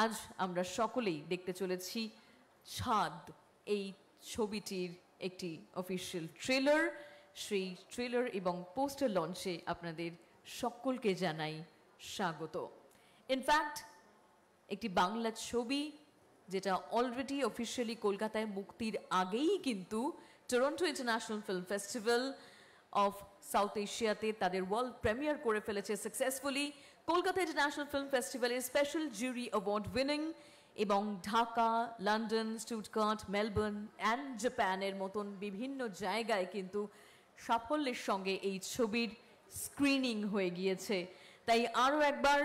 আজ আমরা সকলেই দেখতে চলেছি ছাদ এই ছবিটির একটি অফিশিয়াল ট্রেলার। সেই ট্রেলার এবং পোস্টার লঞ্চে আপনাদের সকলকে জানাই স্বাগত। ইনফ্যাক্ট একটি বাংলা ছবি যেটা অলরেডি অফিশিয়ালি কলকাতায় মুক্তির আগেই কিন্তু Toronto International Film Festival of South এশিয়াতে তাদের ওয়ার্ল্ড প্রিমিয়ার করে ফেলেছে সাকসেসফুলি। কলকাতা ইন্টারন্যাশনাল ফিল্ম ফেস্টিভ্যালের স্পেশাল জুরি অ্যাওয়ার্ড উইনিং এবং Dhaka, London, Stuttgart, Melbourne and জাপানের মতন বিভিন্ন জায়গায় কিন্তু সাফল্যের সঙ্গে এই ছবির স্ক্রিনিং হয়ে গিয়েছে। তাই আরও একবার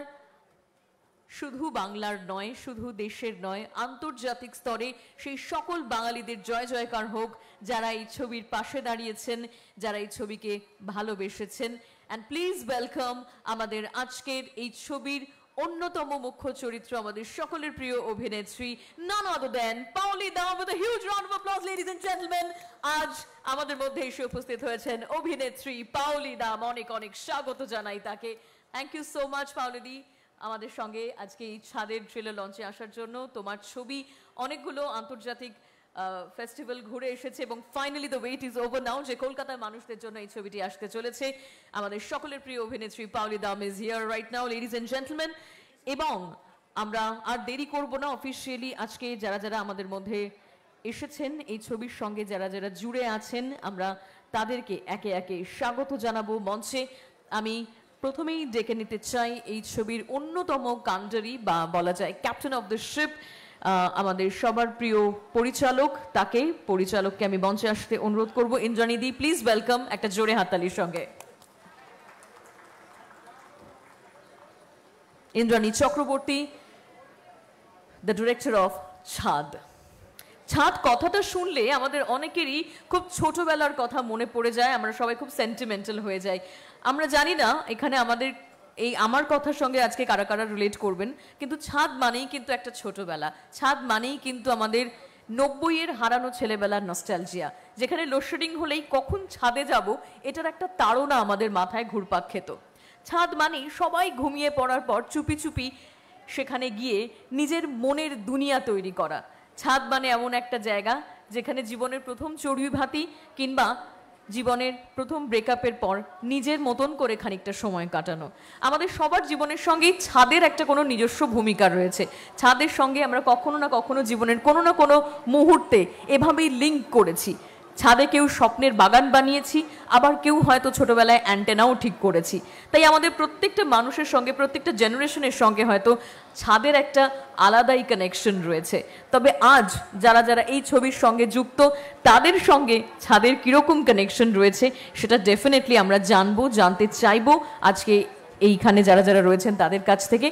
শুধু বাংলার নয়, শুধু দেশের নয়, আন্তর্জাতিক স্তরে সেই সকল বাঙালিদের জয় জয়কার হোক যারা এই ছবির পাশে দাঁড়িয়েছেন, যারা এই ছবিকে ভালোবেসেছেন। অ্যান্ড প্লিজ ওয়েলকাম আমাদের আজকের এই ছবির অন্যতম মুখ্য চরিত্র, আমাদের সকলের প্রিয় অভিনেত্রী, none other than পাওলি দাম। with a huge round of applause ladies and gentlemen। আজ আমাদের মধ্যে এসে উপস্থিত হয়েছেন অভিনেত্রী পাওলি দাম। অনেক অনেক স্বাগত জানাই তাকে। থ্যাংক ইউ সো মাচ পাওলিদি আমাদের সঙ্গে আজকে এই ছাদের ট্রেলার লঞ্চে আসার জন্য। তোমার ছবি অনেকগুলো আন্তর্জাতিক ফেস্টিভ্যাল ঘুরে এসেছে এবং finally the wait is over now যে কলকাতার মানুষদের জন্য এই ছবিটি আসতে চলেছে। আমাদের সকলের প্রিয় অভিনেত্রী Paoli Dam is here right now ladies and gentleman. এবং আমরা আর দেরি করব না, অফিসিয়ালি আজকে যারা যারা আমাদের মধ্যে এসেছেন এই ছবির সঙ্গে, যারা যারা জুড়ে আছেন, আমরা তাদেরকে একে একে স্বাগত জানাবো মঞ্চে। আমি প্রথমেই ডেকে নিতে চাই এই ছবির অন্যতম কাণ্ডারি বা বলা যায় ক্যাপ্টেন অফ দ্য শিপ, আমাদের সবার প্রিয় পরিচালক, পরিচালককে আমি মঞ্চে আসতে অনুরোধ করব। ইন্দ্রাণীদি প্লিজ ওয়েলকাম একটা জোরে হাততালির সঙ্গে। Indrani Chakraborty, the director of ছাদ। ছাদ কথাটা শুনলে আমাদের অনেকেরই খুব ছোটবেলার কথা মনে পড়ে যায়, আমরা সবাই খুব সেন্টিমেন্টাল হয়ে যাই। আমরা জানি না এখানে আমাদের এই আমার কথার সঙ্গে আজকে কারা কারা রিলেট করবেন, কিন্তু ছাদ মানেই কিন্তু একটা ছোটবেলা, ছাদ মানেই কিন্তু আমাদের 90-এর হারানো ছেলেবেলার নস্টালজিয়া, যেখানে লোডশেডিং হলেই কখন ছাদে যাব এটার একটা তাড়না আমাদের মাথায় ঘুরপাক খেত। ছাদ মানেই সবাই ঘুমিয়ে পড়ার পর চুপি চুপি সেখানে গিয়ে নিজের মনের দুনিয়া তৈরি করা। ছাদ মানে এমন একটা জায়গা যেখানে জীবনের প্রথম চড়ুই ভাতি কিংবা জীবনের প্রথম ব্রেকআপের পর নিজের মতন করে খানিকটা সময় কাটানো। আমাদের সবার জীবনের সঙ্গেই ছাদের একটা কোনো নিজস্ব ভূমিকা রয়েছে। ছাদের সঙ্গে আমরা কখনো না কখনো জীবনের কোনো না কোনো মুহূর্তে এভাবেই লিঙ্ক করেছি। ছাদে কেউ স্বপ্নের বাগান বানিয়েছি, আবার কেউ হয়তো ছোটবেলায় অ্যান্টেনাও ঠিক করেছি। তাই আমাদের প্রত্যেকটা মানুষের সঙ্গে, প্রত্যেকটা জেনারেশনের সঙ্গে হয়তো ছাদের একটা আলাদাই কানেকশন রয়েছে। তবে আজ যারা যারা এই ছবির সঙ্গে যুক্ত, তাদের সঙ্গে ছাদের কীরকম কানেকশন রয়েছে সেটা ডেফিনেটলি আমরা জানতে চাইবো আজকে এইখানে যারা যারা রয়েছেন তাদের কাছ থেকে।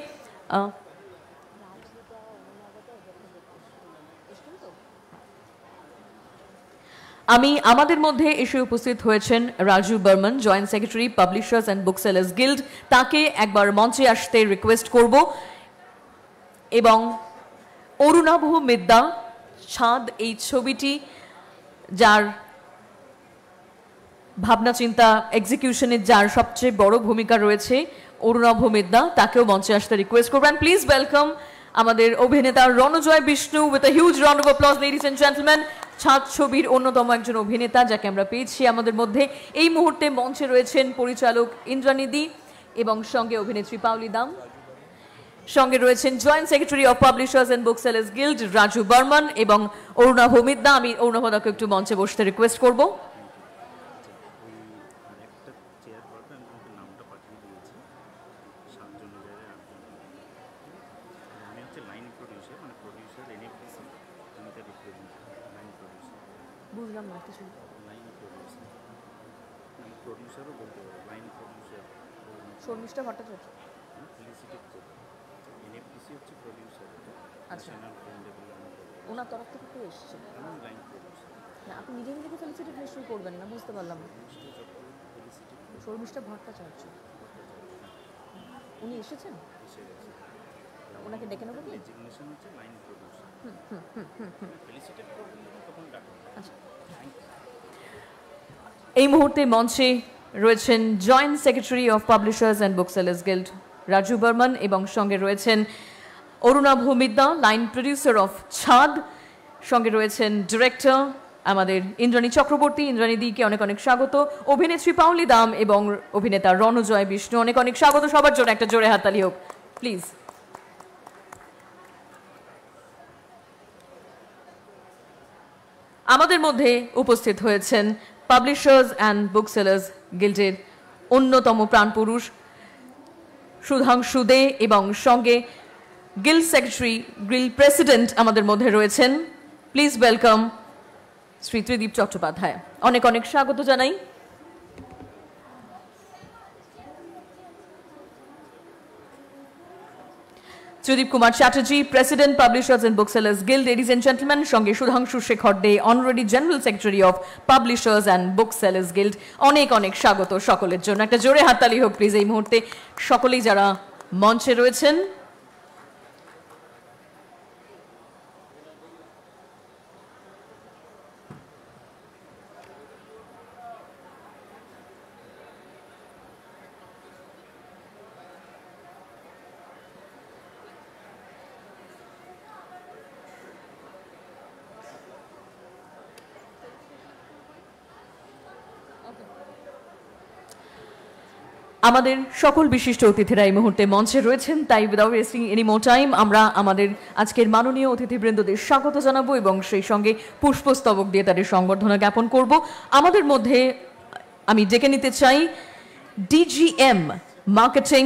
আমাদের মধ্যে এসে উপস্থিত হয়েছেন Raju Barman, joint secretary publishers and book sellers guild. তাকে একবার মঞ্চে আসতে রিকোয়েস্ট করব। এবং অরুণাভ মিদ্যা, ছাদ এই ছবিটি যার ভাবনা চিন্তা এক্সিকিউশনের যার সবচেয়ে বড় ভূমিকা রয়েছে, অরুণাভ মিদ্যা, তাকেও মঞ্চে আসতে রিকোয়েস্ট করবেন। প্লিজ ওয়েলকাম আমাদের অভিনেতা Ranjoy Bishnu with a huge round of applause ladies and gentleman. Chhad ছবির অন্যতম একজন অভিনেতা যাকে আমরা পেয়েছি আমাদের মধ্যে। এই মুহূর্তে মঞ্চে রয়েছেন পরিচালক ইন্দ্রাণীদি এবং সঙ্গে অভিনেত্রী পাওলি দাম, সঙ্গে রয়েছেন joint secretary of publishers and book sellers guild Raju Barman এবং অরুণাভ মিদ্যা। আমি অরুণাভদাকে একটু মঞ্চে বসতে রিকোয়েস্ট করব। বুঝলাম না কিছু। শর্মিষ্ঠা ভট্টাচার্য। আচ্ছা, ওনার তরফ থেকে কেউ এসেছে? না, আপনি নিজে নিজেকে ফেলিসিটেট নিশ্চয়ই করবেন না, বুঝতে পারলাম। শর্মিষ্ঠা ভট্টাচার্য উনি এসেছেন? ওনাকে ডেকে নেবো কি? এই মুহূর্তে মঞ্চে রয়েছেন joint secretary of publishers and book sellers guild Raju Barman এবং সঙ্গে রয়েছেন অরুণা ভৌমিকদা, লাইন প্রডিউসার অফ ছাদ, সঙ্গে রয়েছেন ডিরেক্টর আমাদের ইন্দ্রাণী চক্রবর্তী। ইন্দ্রাণী দিকে অনেক অনেক স্বাগত। অভিনেত্রী পাওলি দাম এবং অভিনেতা রণজয় বিষ্ণু, অনেক অনেক স্বাগত। সবার জন্য একটা জোরে হাততালি হোক প্লিজ। আমাদের মধ্যে উপস্থিত হয়েছেন পাবলিশার্স অ্যান্ড বুক সেলার্স গিল্ডের অন্যতম প্রাণপুরুষ সুধাংশু দে এবং সঙ্গে গিল্ড সেক্রেটারি, গিল্ড প্রেসিডেন্ট আমাদের মধ্যে রয়েছেন। Please welcome Shri Tridip Chattopadhyay. অনেক অনেক স্বাগত জানাই। Tridip Kumar Chatterjee, president publishers and booksellers guild, ladies and gentleman, সঙ্গে Sudhanshu Shekhar Dey, honorary general secretary of publishers and booksellers guild. অনেক অনেক স্বাগত সকলের জন্য। একটা জোরে হাততালি হোক প্লিজ এই মুহূর্তে সকলেই যারা মঞ্চে রয়েছেন। আমাদের সকল বিশিষ্ট অতিথিরা এই মুহূর্তে মঞ্চে রয়েছেন, তাই without wasting any more time আমরা আমাদের আজকের মাননীয় অতিথিবৃন্দদের স্বাগত জানাবো এবং সেই সঙ্গে পুষ্পস্তবক দিয়ে তাদের সংবর্ধনা জ্ঞাপন করব। আমাদের মধ্যে আমি ডেকে নিতে চাই ডিজিএম মার্কেটিং,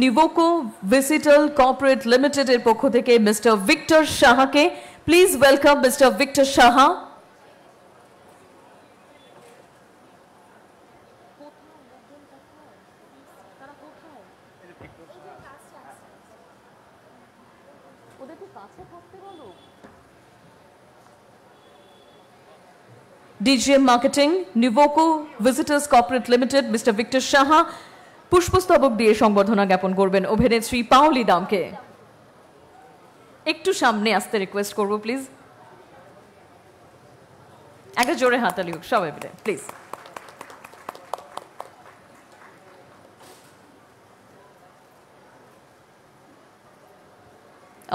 নিভোকো ভিজিটাল কর্পোরেট লিমিটেডের পক্ষ থেকে মিস্টার ভিক্টর সাহাকে। Please welcome mister Victor Saha. DGM Marketing, Nivoco Visitors Corporate Limited, Mr. Victor Shaha, পুষ্পস্তবক দিয়ে সংবর্ধনা জ্ঞাপন করবেন অভিনেত্রী পাওলি দামকে। একটু সামনে আসতে রিকোয়েস্ট করব প্লিজ। একটা জোরে হাততালি হোক সবাই মিলে প্লিজ।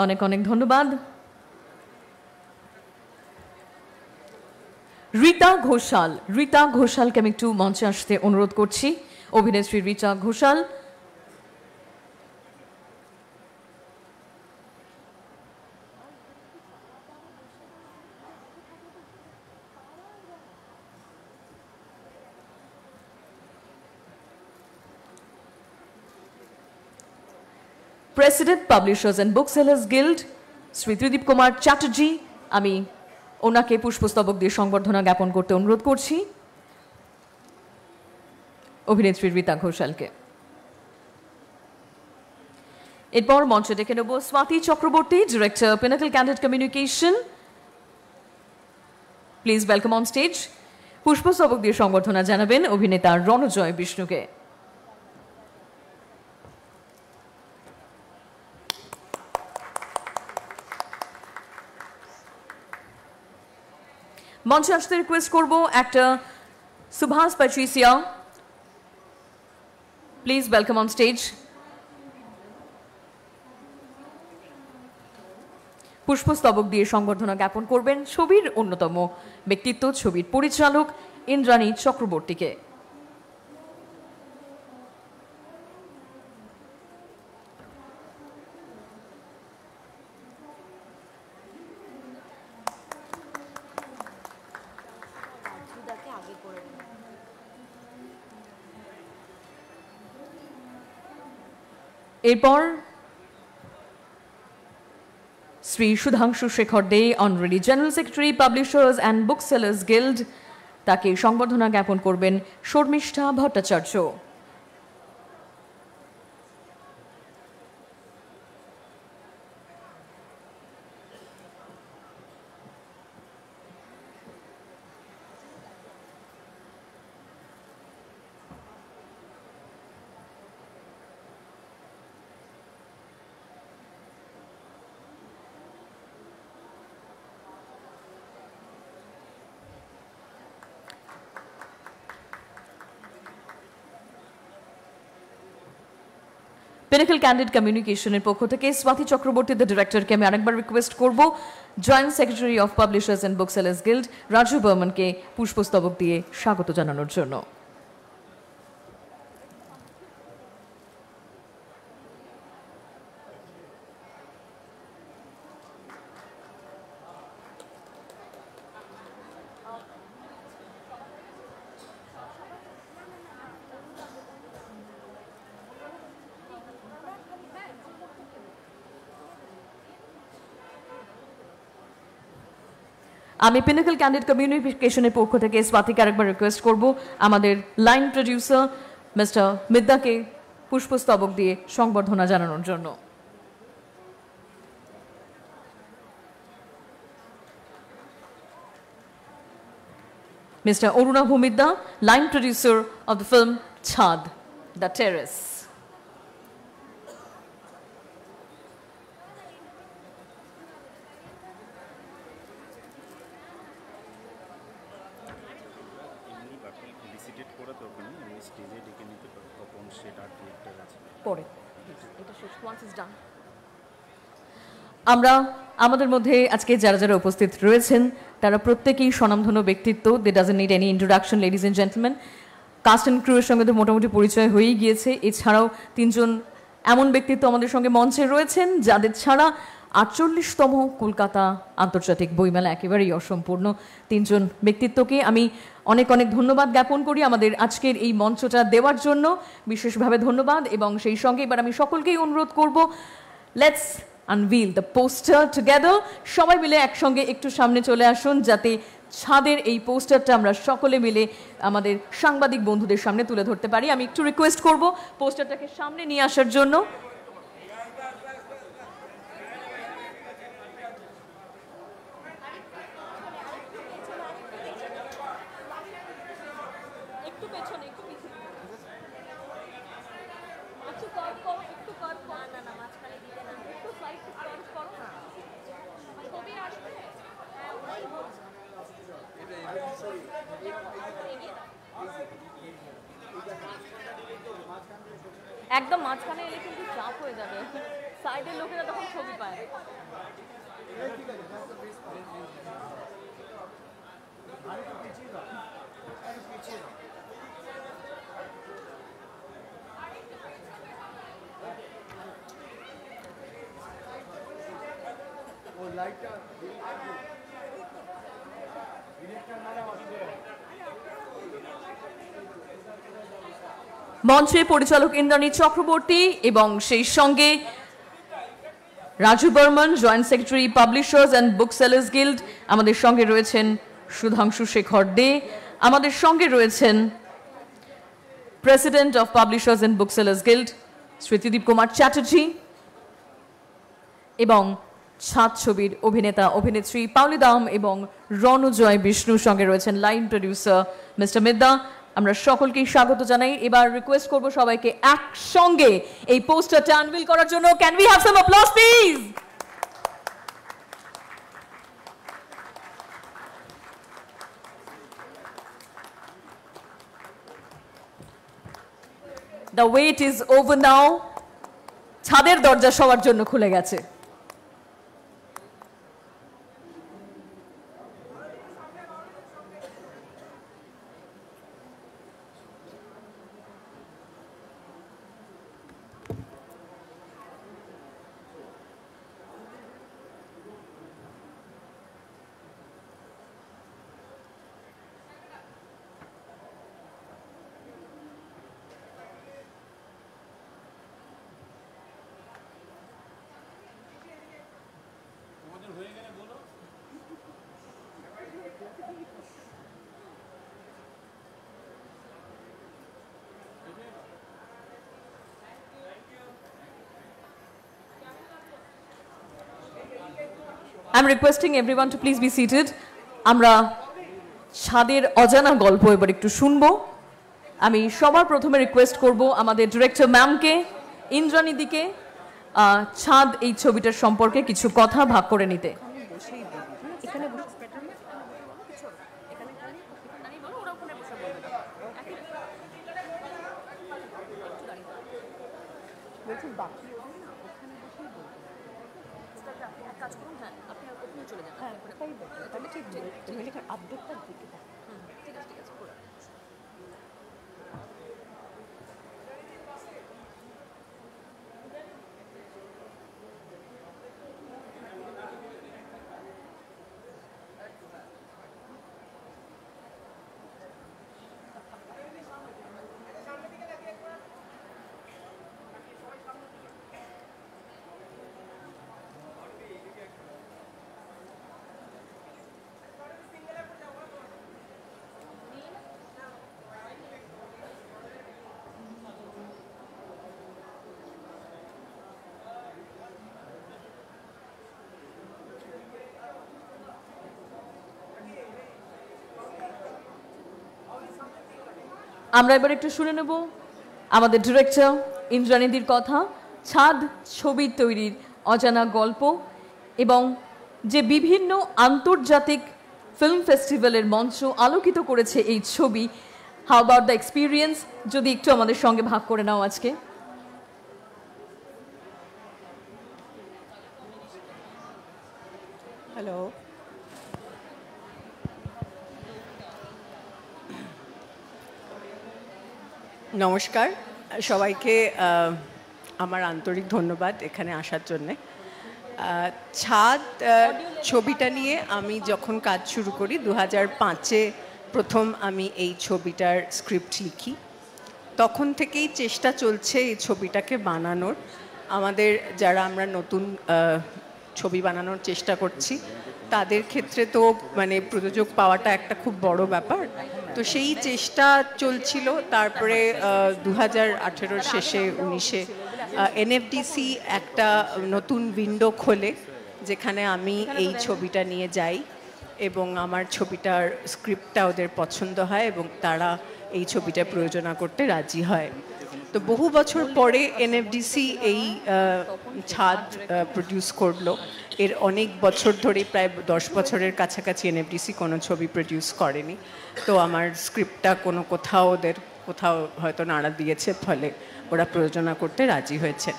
অনেক অনেক ধন্যবাদ। রীতা ঘোষাল, রীতা ঘোষালকে আমি একটু মঞ্চে আসতে অনুরোধ করছি। অভিনেত্রী Rita Ghoshal. President publishers and booksellers guild Shri Tridip Kumar Chatterjee, আমি ওনাকে পুষ্পস্তবক দিয়ে সংবর্ধনা জ্ঞাপন করতে অনুরোধ করছি অভিনেত্রী রীতা ঘোষালকে। এরপর মঞ্চে ডেকে নেব Swati Chakraborty, director Pinnacle Candid communication. Please welcome on stage. পুষ্পস্তবক দিয়ে সংবর্ধনা জানাবেন অভিনেতা রণজয় বিষ্ণুকে। মঞ্চে আসতে রিকোয়েস্ট করব actor Subhash Patricia. Please welcome on stage. পুষ্পস্তবক দিয়ে সংবর্ধনা জ্ঞাপন করবেন ছবির অন্যতম ব্যক্তিত্ব, ছবির পরিচালক ইন্দ্রাণী চক্রবর্তীকে। এরপর Shri Sudhanshu Shekhar Dey, honorary general secretary publishers and booksellers guild, তাকে সংবর্ধনা জ্ঞাপন করবেন শর্মিষ্ঠা ভট্টাচার্য। পিনাকল ক্যান্ডিড কমিউনিকেশনের পক্ষ থেকে স্বাতি চক্রবর্তী দ্য ডিরেক্টরকে আমি আরেকবার রিকোয়েস্ট করব joint secretary of publishers and book sellers guild Raju বর্মনকে পুষ্পস্তবক দিয়ে স্বাগত জানানোর জন্য। আমি পিনাকল ক্যান্ডিড কমিউনিকেশনের পক্ষ থেকে স্বাতিকে আরেকবার রিকোয়েস্ট করব আমাদের লাইন প্রডিউসার মিস্টার মিদ্দাকে পুষ্পস্তবক দিয়ে সংবর্ধনা জানানোর জন্য। Mister Arunava Midda, line producer of the film Chhad, the terrace. আমরা আমাদের মধ্যে আজকে যারা যারা উপস্থিত রয়েছেন তারা প্রত্যেকেই স্বনামধন্য ব্যক্তিত্ব। They doesn't need any introduction ladies and gentleman. Cast and ক্রুয়ের সঙ্গে তো মোটামুটি পরিচয় হয়েই গিয়েছে। এছাড়াও তিনজন এমন ব্যক্তিত্ব আমাদের সঙ্গে মঞ্চে রয়েছেন যাদের ছাড়া 48তম কলকাতা আন্তর্জাতিক বইমেলা একেবারেই অসম্পূর্ণ। তিনজন ব্যক্তিত্বকে আমি অনেক অনেক ধন্যবাদ জ্ঞাপন করি আমাদের আজকের এই মঞ্চটা দেওয়ার জন্য, বিশেষভাবে ধন্যবাদ। এবং সেই সঙ্গে এবার আমি সকলকেই অনুরোধ করব, let's anvil the poster together. সবাই মিলে একসঙ্গে একটু সামনে চলে আসুন যাতে ছাদের এই পোস্টারটা আমরা সকলে মিলে আমাদের সাংবাদিক বন্ধুদের সামনে তুলে ধরতে পারি। আমি একটু রিকোয়েস্ট করব পোস্টারটাকে সামনে নিয়ে আসার জন্য। একদম মাঝখানে এলে কিন্তু চাপ হয়ে যাবে, সাইডের লোকেরা তখন ছবি পায়। মঞ্চে পরিচালক ইন্দ্রাণী চক্রবর্তী এবং সেই সঙ্গে Raju Barman, joint secretary publishers and book sellers guild. আমাদের সঙ্গে রয়েছেন সুধাংশু শেখর দে, আমাদের সঙ্গে রয়েছেন president of publishers and book sellers guild Shri Tridip Kumar Chatterjee, এবং ছাদ ছবির অভিনেতা অভিনেত্রী পাওলি দাম এবং রণজয় বিষ্ণুর সঙ্গে রয়েছেন লাইন প্রডিউসার মিস্টার মিদ্দা। আমরা সকলকেই স্বাগত জানাই। এবার রিকোয়েস্ট করব সবাইকে একসঙ্গে এই পোস্টারটা আনভিল করার জন্য। Can we have some applause please? The wait is over now. ছাদের দরজা সবার জন্য খুলে গেছে। I'm requesting everyone to please be seated. আমরা ছাদের অজানা গল্প এবার একটু শুনবো। আমি সবার প্রথমে রিকোয়েস্ট করব আমাদের ডিরেক্টর ম্যামকে, ইন্দ্রাণী দিকে, ছাদ এই ছবিটার সম্পর্কে কিছু কথা ভাগ করে নিতে। বলছি বাকি ওখানে বসেই বলবো। আপনি এক কাজ করুন, হ্যাঁ আপনি ওখানে চলে যান, হ্যাঁ ওটাই বলবো, তাহলে ঠিক আপডেটটার দিকে থাকবে। ঠিক আছে ঠিক আছে পুরো। আমরা এবার একটু শুনে নেব আমাদের ডিরেক্টর ইন্দ্রাণীদির কথা। ছাদ ছবির তৈরির অজানা গল্প এবং যে বিভিন্ন আন্তর্জাতিক ফিল্ম ফেস্টিভ্যালের মঞ্চ আলোকিত করেছে এই ছবি, হাউ অ্যাবাউট দ্য এক্সপিরিয়েন্স, যদি একটু আমাদের সঙ্গে ভাগ করে নাও আজকে। হ্যালো, নমস্কার সবাইকে, আমার আন্তরিক ধন্যবাদ এখানে আসার জন্যে। ছাদ ছবিটা নিয়ে আমি যখন কাজ শুরু করি 2005-এ প্রথম আমি এই ছবিটার স্ক্রিপ্ট লিখি। তখন থেকেই চেষ্টা চলছে এই ছবিটাকে বানানোর। আমাদের যারা আমরা নতুন ছবি বানানোর চেষ্টা করছি তাদের ক্ষেত্রে তো মানে প্রযোজক পাওয়াটা একটা খুব বড় ব্যাপার, তো সেই চেষ্টা চলছিল। তারপরে 2018-র শেষে 19-এ এনএফডিসি একটা নতুন উইন্ডো খোলে যেখানে আমি এই ছবিটা নিয়ে যাই এবং আমার ছবিটার স্ক্রিপ্টটা ওদের পছন্দ হয় এবং তারা এই ছবিটা প্রযোজনা করতে রাজি হয়। তো বহু বছর পরে এনএফডিসি এই ছাদ প্রডিউস করলো। এর অনেক বছর ধরে, প্রায় 10 বছরের কাছাকাছি এনএফডিসি কোনো ছবি প্রডিউস করেনি। তো আমার স্ক্রিপ্টটা ওদের কোথাও হয়তো নাড়া দিয়েছে, ফলে ওরা প্রযোজনা করতে রাজি হয়েছে।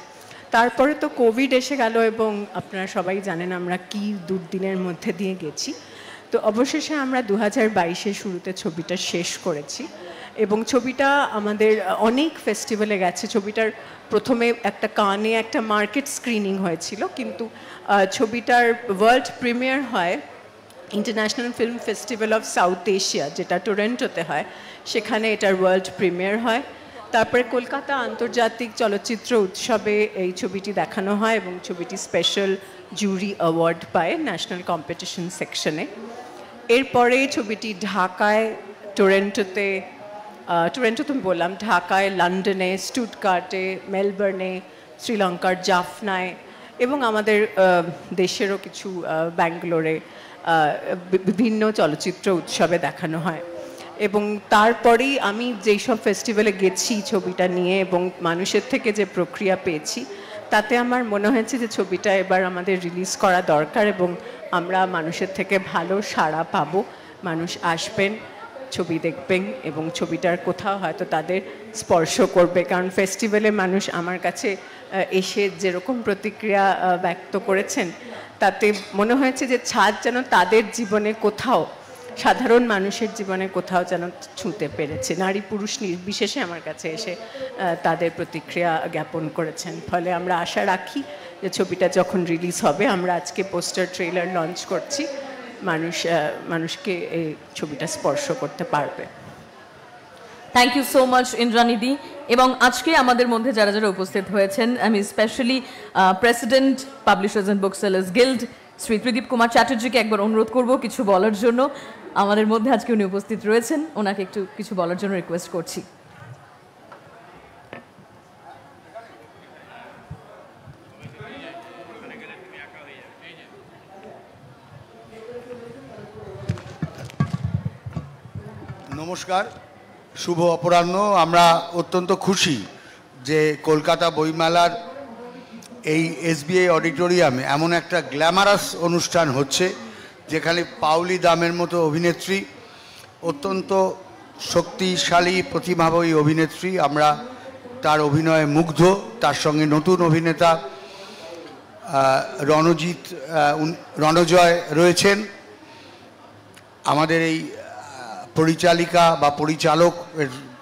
তারপরে তো কোভিড এসে গেল এবং আপনারা সবাই জানেন আমরা কি দুর্দিনের মধ্যে দিয়ে গেছি। তো অবশেষে আমরা 2022-এর শুরুতে ছবিটা শেষ করেছি এবং ছবিটা আমাদের অনেক ফেস্টিভ্যালে গেছে। ছবিটার প্রথমে একটা কানে একটা মার্কেট স্ক্রিনিং হয়েছিল, কিন্তু ছবিটার ওয়ার্ল্ড প্রিমিয়ার হয় international Film Festival of south Asia, যেটা টরন্টোতে হয়, সেখানে এটার ওয়ার্ল্ড প্রিমিয়ার হয়। তারপরে কলকাতা আন্তর্জাতিক চলচ্চিত্র উৎসবে এই ছবিটি দেখানো হয় এবং ছবিটি স্পেশাল জুরি অ্যাওয়ার্ড পায় ন্যাশনাল কম্পিটিশন সেকশনে। এরপরে ছবিটি ঢাকায়, টরন্টোতে বললাম, ঢাকায়, লন্ডনে, স্টুটগার্টে, মেলবোর্নে, শ্রীলঙ্কার জাফনায় এবং আমাদের দেশেরও কিছু ব্যাঙ্গালোরে বিভিন্ন চলচ্চিত্র উৎসবে দেখানো হয়। এবং তারপরেই আমি যেই সব ফেস্টিভ্যালে গেছি ছবিটা নিয়ে এবং মানুষের থেকে যে প্রক্রিয়া পেয়েছি, তাতে আমার মনে হয়েছে যে ছবিটা এবার আমাদের রিলিজ করা দরকার এবং আমরা মানুষের থেকে ভালো সাড়া পাবো। মানুষ আসবেন, ছবি দেখবেন এবং ছবিটার কোথাও হয়তো তাদের স্পর্শ করবে। কারণ ফেস্টিভ্যালে মানুষ আমার কাছে এসে যেরকম প্রতিক্রিয়া ব্যক্ত করেছেন, তাতে মনে হয়েছে যে ছাদ যেন তাদের জীবনে কোথাও, সাধারণ মানুষের জীবনে কোথাও যেন ছুঁতে পেরেছে। নারী পুরুষ নির্বিশেষে আমার কাছে এসে তাদের প্রতিক্রিয়া জ্ঞাপন করেছেন। ফলে আমরা আশা রাখি যে ছবিটা যখন রিলিজ হবে, আমরা আজকে পোস্টার ট্রেলার লঞ্চ করছি, মানুষকে এই ছবিটা স্পর্শ করতে পারবে। থ্যাংক ইউ সো মাচ ইন্দ্রাণীদি। এবং আজকে আমাদের মধ্যে যারা যারা উপস্থিত হয়েছেন, আমি specially president publishers and book sellers guild Shri Tridip Kumar চ্যাটার্জিকে একবার অনুরোধ করব কিছু বলার জন্য। আমাদের মধ্যে আজকে উনি উপস্থিত রয়েছেন, ওনাকে একটু কিছু বলার জন্য রিকোয়েস্ট করছি। নমস্কার, শুভ অপরাহ্ন। আমরা অত্যন্ত খুশি যে কলকাতা বইমেলার এই এসবিআই অডিটোরিয়ামে এমন একটা গ্ল্যামারাস অনুষ্ঠান হচ্ছে, যেখানে পাওলি দামের মতো অভিনেত্রী, অত্যন্ত শক্তিশালী প্রতিভাময়ী অভিনেত্রী, আমরা তার অভিনয়ে মুগ্ধ। তার সঙ্গে নতুন অভিনেতা রণজয় রয়েছেন। আমাদের এই পরিচালিকা বা পরিচালক,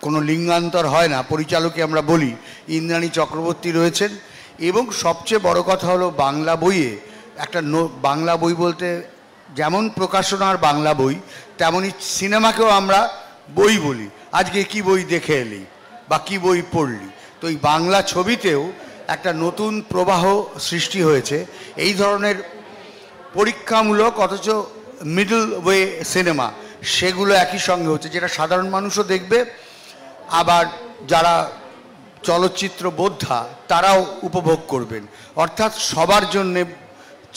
কোনো লিঙ্গান্তর হয় না, পরিচালকই আমরা বলি, ইন্দ্রাণী চক্রবর্তী রয়েছেন। এবং সবচেয়ে বড় কথা হলো বাংলা বইয়ে একটা বাংলা বই বলতে যেমন প্রকাশনার বাংলা বই, তেমনই সিনেমাকেও আমরা বই বলি। আজকে কি বই দেখে এলি বা কি বই পড়লি, তো এই বাংলা ছবিতেও একটা নতুন প্রবাহ সৃষ্টি হয়েছে। এই ধরনের পরীক্ষামূলক অথচ মিডল ওয়ে সিনেমা, সেগুলো একই সঙ্গে হচ্ছে, যেটা সাধারণ মানুষও দেখবে, আবার যারা চলচ্চিত্র বোদ্ধা তারাও উপভোগ করবেন। অর্থাৎ সবার জন্যে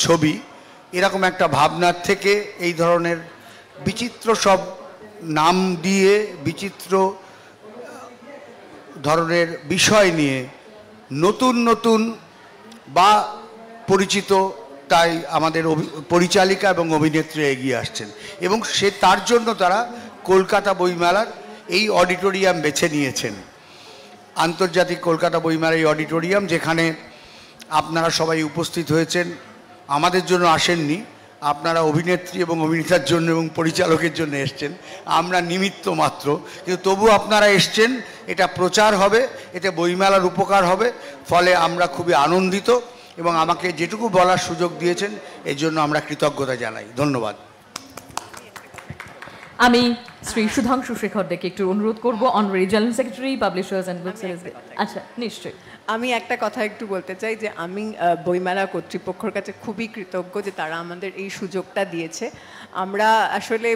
ছবি, এরকম একটা ভাবনার থেকে এই ধরনের বিচিত্র সব নাম দিয়ে বিচিত্র ধরনের বিষয় নিয়ে নতুন নতুন বা পরিচিত, তাই আমাদের পরিচালিকা এবং অভিনেত্রী এগিয়ে আসছেন। এবং তার জন্য তারা কলকাতা বইমেলার এই অডিটোরিয়াম বেছে নিয়েছেন, আন্তর্জাতিক কলকাতা বইমেলার এই অডিটোরিয়াম, যেখানে আপনারা সবাই উপস্থিত হয়েছেন। আমাদের জন্য আসেননি, আপনারা অভিনেত্রী এবং অভিনেতার জন্য এবং পরিচালকের জন্য এসছেন, আমরা নিমিত্ত মাত্র, কিন্তু তবু আপনারা এসছেন। এটা প্রচার হবে, এতে বইমেলার উপকার হবে, ফলে আমরা খুবই আনন্দিত এবং আমাকে যেটুকু বলার সুযোগ দিয়েছেন এর জন্য আমরা কৃতজ্ঞতা জানাই। ধন্যবাদ। আমি শ্রী সুধাংশু শেখর ডেকে একটু অনুরোধ করব, honorary general secretary, publishers and book sellers. আচ্ছা, নিশ্চয়ই। আমি একটা কথা একটু বলতে চাই যে আমি বইমেলা কর্তৃপক্ষের কাছে খুবই কৃতজ্ঞ যে তারা আমাদের এই সুযোগটা দিয়েছে। আমরা আসলে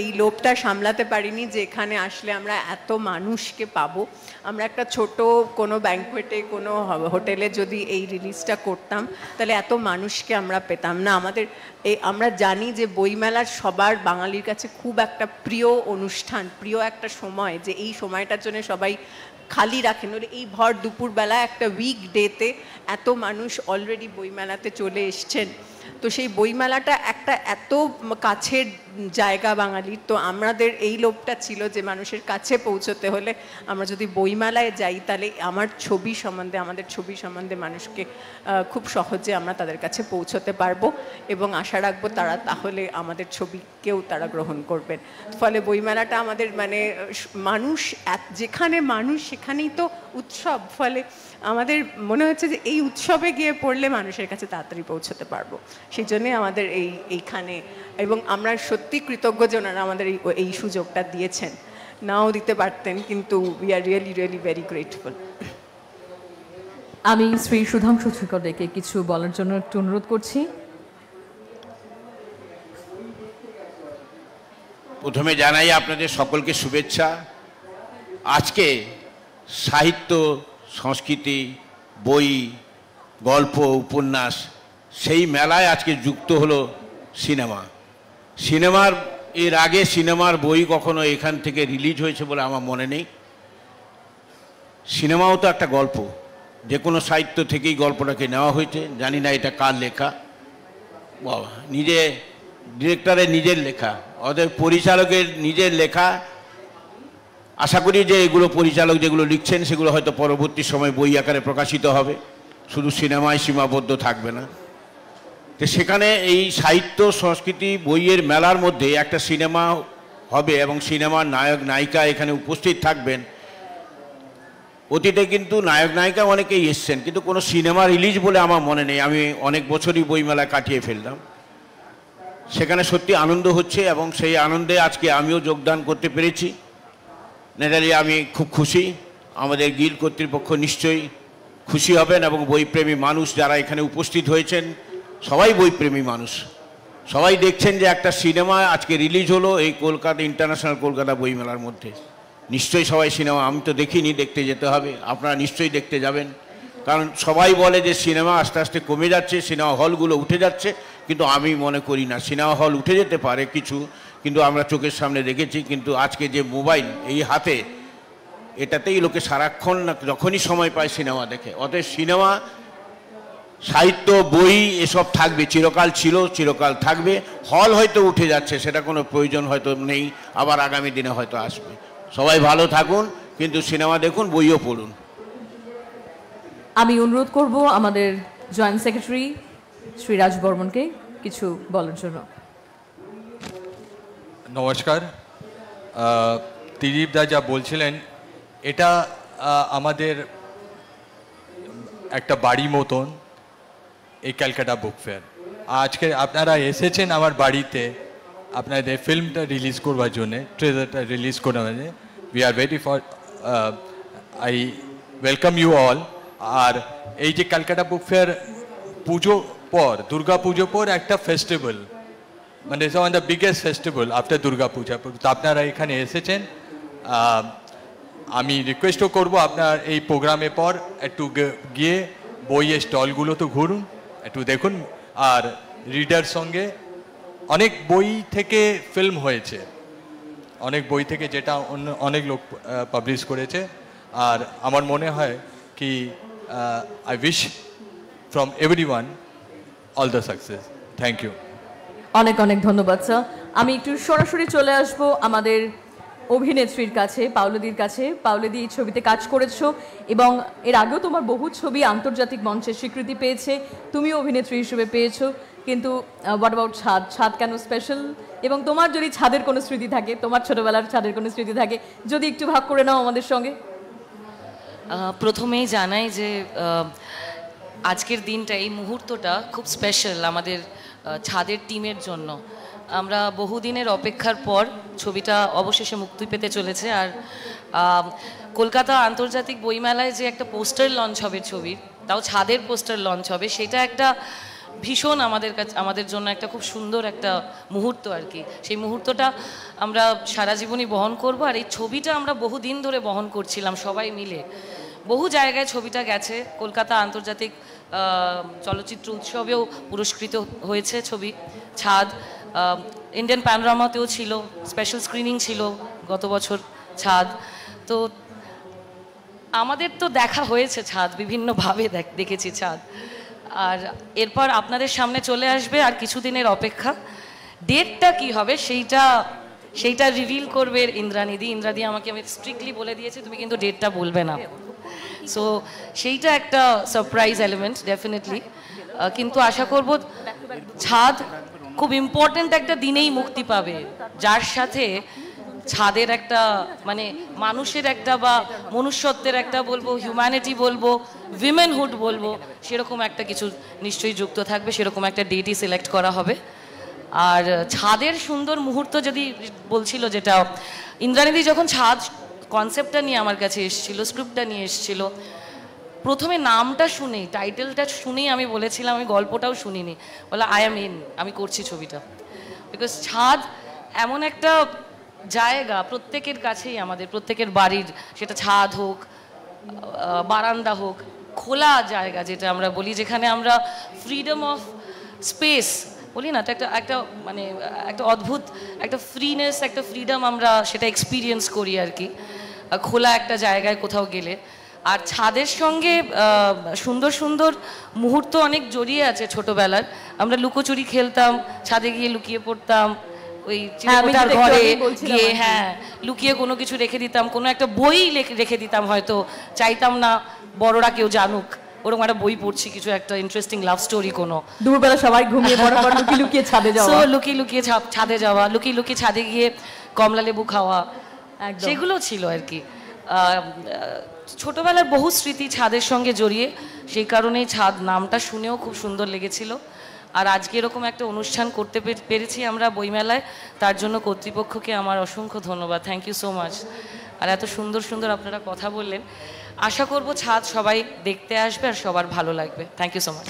এই লোভটা সামলাতে পারিনি যে এখানে আসলে আমরা এত মানুষকে পাবো। আমরা একটা ছোট কোনো ব্যাঙ্কোয়েটে, কোনো হোটেলে যদি এই রিলিজটা করতাম তাহলে এত মানুষকে আমরা পেতাম না। আমরা জানি যে বইমেলার সবার বাঙালির কাছে খুব একটা প্রিয় অনুষ্ঠান, প্রিয় একটা সময়, যে এই সময়টার জন্য সবাই খালি রাখেন। এই ভর দুপুরবেলা একটা উইকডেতে এত মানুষ অলরেডি বইমেলাতে চলে এসছেন, তো সেই বইমেলাটা একটা এত কাছের জায়গা বাঙালির, তো আমাদের এই লোভটা ছিল যে মানুষের কাছে পৌঁছতে হলে আমরা যদি বইমেলায় যাই তাহলে আমাদের ছবি সম্বন্ধে মানুষকে খুব সহজে আমরা তাদের কাছে পৌঁছতে পারবো এবং আশা রাখবো তারা তাহলে আমাদের ছবিকেও তারা গ্রহণ করবেন। ফলে বইমেলাটা আমাদের মানুষ, যেখানে মানুষ সেখানেই তো উৎসব, ফলে আমাদের মনে হচ্ছে যে এই উৎসবে গিয়ে পড়লে মানুষের কাছে তাড়াতাড়ি পৌঁছতে পারবো। সেই জন্যে আমাদের এইখানে, এবং আমরা সত্যি কৃতজ্ঞ যে ওনারা আমাদের এই সুযোগটা দিয়েছেন। নাও দিতে পারতেন, কিন্তু we are really really very grateful. আমি শ্রী সুধাংশু শেখর ডেকে কিছু বলার জন্য একটু অনুরোধ করছি। প্রথমে জানাই আপনাদের সকলকে শুভেচ্ছা। আজকে সাহিত্য, সংস্কৃতি, বই, গল্প, উপন্যাস, সেই মেলায় আজকে যুক্ত হলো সিনেমার এর আগে সিনেমার বই কখনো এখান থেকে রিলিজ হয়েছে বলে আমার মনে নেই। সিনেমাও তো একটা গল্প, যে কোনো সাহিত্য থেকেই গল্পটাকে নেওয়া হয়েছে। জানি না এটা কার লেখা, ডিরেক্টরের নিজের লেখা, অতএব পরিচালকের নিজের লেখা। আশা করি যে এগুলো পরিচালক যেগুলো লিখছেন সেগুলো হয়তো পরবর্তী সময় বই আকারে প্রকাশিত হবে, শুধু সিনেমায় সীমাবদ্ধ থাকবে না। তো সেখানে এই সাহিত্য, সংস্কৃতি, বইয়ের মেলার মধ্যে একটা সিনেমা হবে এবং সিনেমার নায়ক নায়িকা এখানে উপস্থিত থাকবেন। অতীতে কিন্তু নায়ক নায়িকা অনেকেই এসছেন, কিন্তু কোনো সিনেমা রিলিজ বলে আমার মনে নেই। আমি অনেক বছরই বইমেলা কাটিয়ে ফেললাম, সেখানে সত্যি আনন্দ হচ্ছে এবং সেই আনন্দে আজকে আমিও যোগদান করতে পেরেছি। নেটালি আমি খুব খুশি। আমাদের গিল্ড কর্তৃপক্ষ নিশ্চয়ই খুশি হবেন এবং বইপ্রেমী মানুষ যারা এখানে উপস্থিত হয়েছেন সবাই বইপ্রেমী মানুষ, সবাই দেখছেন যে একটা সিনেমা আজকে রিলিজ হলো এই কলকাতা ইন্টারন্যাশনাল কলকাতা বইমেলার মধ্যে। নিশ্চয়ই সবাই সিনেমা, আমি তো দেখিনি, দেখতে যেতে হবে, আপনারা নিশ্চয়ই দেখতে যাবেন। কারণ সবাই বলে যে সিনেমা আস্তে আস্তে কমে যাচ্ছে, সিনেমা হলগুলো উঠে যাচ্ছে, কিন্তু আমি মনে করি না। সিনেমা হল উঠে যেতে পারে কিছু, কিন্তু আমরা চোখের সামনে দেখেছি। কিন্তু আজকে যে মোবাইল এই হাতে, এটাতেই লোকে সারাক্ষণ যখনই সময় পায় সিনেমা দেখে। অতএব সিনেমা, সাহিত্য, বই এসব থাকবে, চিরকাল ছিল, চিরকাল থাকবে। হল হয়তো উঠে যাচ্ছে, সেটা কোনো প্রয়োজন হয়তো নেই, আবার আগামী দিনে হয়তো আসবে। সবাই ভালো থাকুন, কিন্তু সিনেমা দেখুন, বইও পড়ুন। আমি অনুরোধ করব আমাদের জয়েন্ট সেক্রেটারি শ্রী রাজ বর্মনকে কিছু বলার জন্য। নমস্কার। ত্রিদীপ দা যা বলছিলেন এটা আমাদের একটা বাড়ি মতন, এই ক্যালকাটা বুক ফেয়ার। আজকে আপনারা এসেছেন আমার বাড়িতে আপনাদের ফিল্মটা রিলিজ করবার জন্যে, ট্রেলারটা রিলিজ করার জন্যে। We are waiting for, I welcome you all. আর এই যে ক্যালকাটা বুক ফেয়ার পুজো পর, দুর্গা পুজো পর একটা ফেস্টিভ্যাল, মানে it's one the biggest festival after Durga Puja. তো আপনারা এখানে এসেছেন, আমি রিকোয়েস্টও করবো আপনার এই প্রোগ্রামে পর একটু গিয়ে বইয়ের স্টলগুলো তো ঘুরুন, একটু দেখুন। আর রিডার সঙ্গে অনেক বই থেকে ফিল্ম হয়েছে, অনেক বই থেকে যেটা অনেক লোক পাবলিশ করেছে। আর আমার মনে হয় কি I wish from everyone all the success. Thank you. অনেক অনেক ধন্যবাদ স্যার। আমি একটু সরাসরি চলে আসব আমাদের অভিনেত্রীর কাছে, পাওলদির কাছে। পাওলদি, এই ছবিতে কাজ করেছো এবং এর আগেও তোমার বহু ছবি আন্তর্জাতিক মঞ্চে স্বীকৃতি পেয়েছে, তুমিও অভিনেত্রী হিসেবে পেয়েছো, কিন্তু হোয়াট অ্যাবাউট ছাদ? ছাদ কেন স্পেশাল? এবং তোমার যদি ছাদের কোনো স্মৃতি থাকে, তোমার ছোটবেলার ছাদের কোনো স্মৃতি থাকে, যদি একটু ভাগ করে নাও আমাদের সঙ্গে। প্রথমেই জানাই যে আজকের দিনটা, এই মুহূর্তটা খুব স্পেশাল আমাদের ছাদের টিমের জন্য। আমরা বহুদিনের অপেক্ষার পর ছবিটা অবশেষে মুক্তি পেতে চলেছে। আর কলকাতা আন্তর্জাতিক বইমেলায় যে একটা পোস্টার লঞ্চ হবে ছবির, তাও ছাদের পোস্টার লঞ্চ হবে, সেটা একটা ভীষণ আমাদের জন্য একটা খুব সুন্দর একটা মুহূর্ত আর কি। সেই মুহূর্তটা আমরা সারা জীবনই বহন করব। আর এই ছবিটা আমরা বহুদিন ধরে বহন করছিলাম সবাই মিলে, বহু জায়গায় ছবিটা গেছে। কলকাতা আন্তর্জাতিক চলচ্চিত্র উৎসবেও পুরস্কৃত হয়েছে ছবি ছাদ, ইন্ডিয়ান প্যানোরামাতেও ছিল, স্পেশাল স্ক্রিনিং ছিল গত বছর ছাদ। তো আমাদের তো দেখা হয়েছে ছাদ, বিভিন্নভাবে দেখেছি ছাদ। আর এরপর আপনাদের সামনে চলে আসবে আর কিছুদিনের অপেক্ষা। ডেটটা কি হবে সেইটা রিভিল করবে ইন্দ্রানিদি। আমাকে আমি স্ট্রিক্টলি বলে দিয়েছি তুমি কিন্তু ডেটটা বলবে না। সো সেইটা একটা সারপ্রাইজ এলিমেন্ট ডেফিনেটলি। কিন্তু আশা করব ছাদ খুব ইম্পর্ট্যান্ট একটা দিনেই মুক্তি পাবে, যার সাথে ছাদের একটা মানে মানুষের একটা বা মনুষ্যত্বের একটা বলবো, হিউম্যানিটি বলবো, উইমেনহুড বলবো, সেরকম একটা কিছু নিশ্চয়ই যুক্ত থাকবে। সেরকম একটা ডেটই সিলেক্ট করা হবে। আর ছাদের সুন্দর মুহূর্ত যদি বলছিল, যেটা ইন্দ্রানিদি যখন ছাদ কনসেপ্টটা নিয়ে আমার কাছে এসেছিল, স্ক্রিপ্টটা নিয়ে এসেছিল, প্রথমে নামটা শুনেই, টাইটেলটা শুনেই আমি বলেছিলাম, আমি গল্পটাও শুনিনি, বলে আই অ্যাম ইন, আমি করছি ছবিটা। বিকজ ছাদ এমন একটা জায়গা প্রত্যেকের কাছেই, আমাদের প্রত্যেকের বাড়ির, সেটা ছাদ হোক, বারান্দা হোক, খোলা জায়গা যেটা আমরা বলি, যেখানে আমরা ফ্রিডম অফ স্পেস বলি না, একটা মানে একটা অদ্ভুত একটা ফ্রিনেস, একটা ফ্রিডম আমরা সেটা এক্সপিরিয়েন্স করি আর কি, খোলা একটা জায়গায় কোথাও গেলে। আর ছাদের সঙ্গে সুন্দর সুন্দর মুহূর্ত অনেক জড়িয়ে আছে ছোটবেলার। আমরা লুকোচুরি খেলতাম, ছাদে গিয়ে লুকিয়ে পড়তাম, ওই চিলেকোঠার ঘরে গিয়ে লুকিয়ে কোনো কিছু রেখে দিতাম, কোনো একটা বই রেখে দিতাম, হয়তো চাইতাম না বড়রা কেউ জানুক, ওরকম একটা বই পড়ছি, কিছু একটা ইন্টারেস্টিং লাভ স্টোরি, কোনো দুপুরবেলা সবাই ঘুমিয়ে পড়ার পর লুকিয়ে লুকিয়ে ছাদে যাওয়া, লুকিয়ে লুকিয়ে ছাদে যাওয়া, লুকিয়ে লুকিয়ে ছাদে গিয়ে কমলা লেবু খাওয়া, সেগুলো ছিল আর কি। ছোটবেলার বহু স্মৃতি ছাদের সঙ্গে জড়িয়ে, সেই কারণেই ছাদ নামটা শুনেও খুব সুন্দর লেগেছিল। আর আজকে এরকম একটা অনুষ্ঠান করতে পেরেছি আমরা বইমেলায়, তার জন্য কর্তৃপক্ষকে আমার অসংখ্য ধন্যবাদ। Thank you so much. আর এত সুন্দর সুন্দর আপনারা কথা বললেন, আশা করব ছাদ সবাই দেখতে আসবে আর সবার ভালো লাগবে। Thank you so much.